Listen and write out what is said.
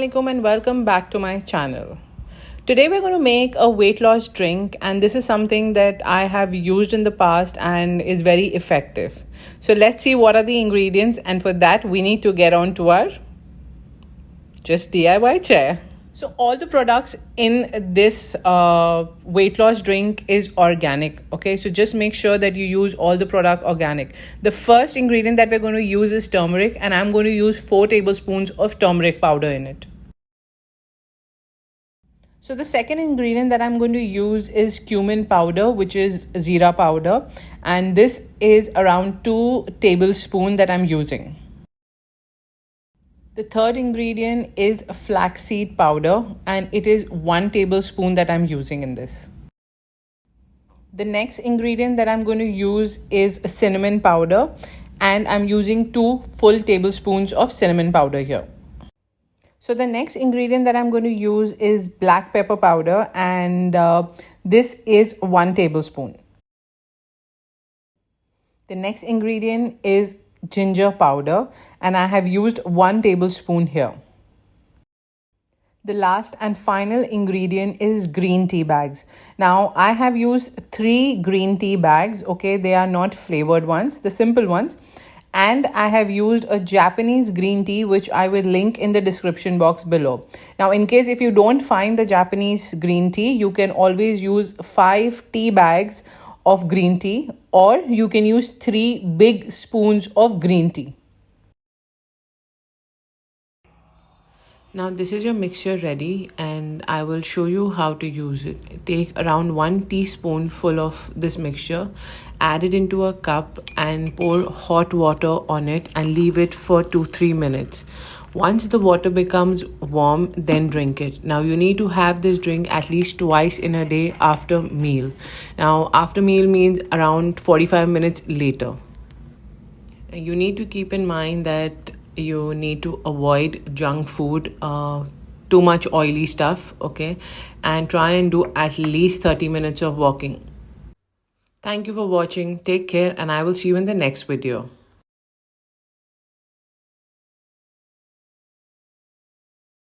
Assalamualaikum and welcome back to my channel. Today we're going to make a weight loss drink, and this is something that I have used in the past and is very effective. So let's see what are the ingredients, and for that we need to get on to our just DIY chair. So all the products in this weight loss drink is organic. Okay, so just make sure that you use all the product organic. The first ingredient that we're going to use is turmeric, and I'm going to use 4 tablespoons of turmeric powder in it. So the second ingredient that I'm going to use is cumin powder, which is Jeera powder, and this is around 2 tablespoons that I'm using. The third ingredient is flaxseed powder, and it is 1 tablespoon that I'm using in this. The next ingredient that I'm going to use is cinnamon powder, and I'm using 2 full tablespoons of cinnamon powder here. So the next ingredient that I'm going to use is black pepper powder, and this is 1 tablespoon. The next ingredient is ginger powder, and I have used 1 tablespoon here. The last and final ingredient is green tea bags. Now I have used 3 green tea bags. Okay, they are not flavored ones, the simple ones. And I have used a Japanese green tea, which I will link in the description box below. Now, in case if you don't find the Japanese green tea, you can always use 5 tea bags of green tea, or you can use 3 big spoons of green tea. Now this is your mixture ready, and I will show you how to use it. Take around 1 teaspoonful of this mixture, add it into a cup and pour hot water on it and leave it for 2-3 minutes. Once the water becomes warm, then drink it. Now you need to have this drink at least twice in a day after meal. Now after meal means around 45 minutes later. You need to keep in mind that you need to avoid junk food, too much oily stuff, okay, and try and do at least 30 minutes of walking. Thank you for watching. Take care, and I will see you in the next video.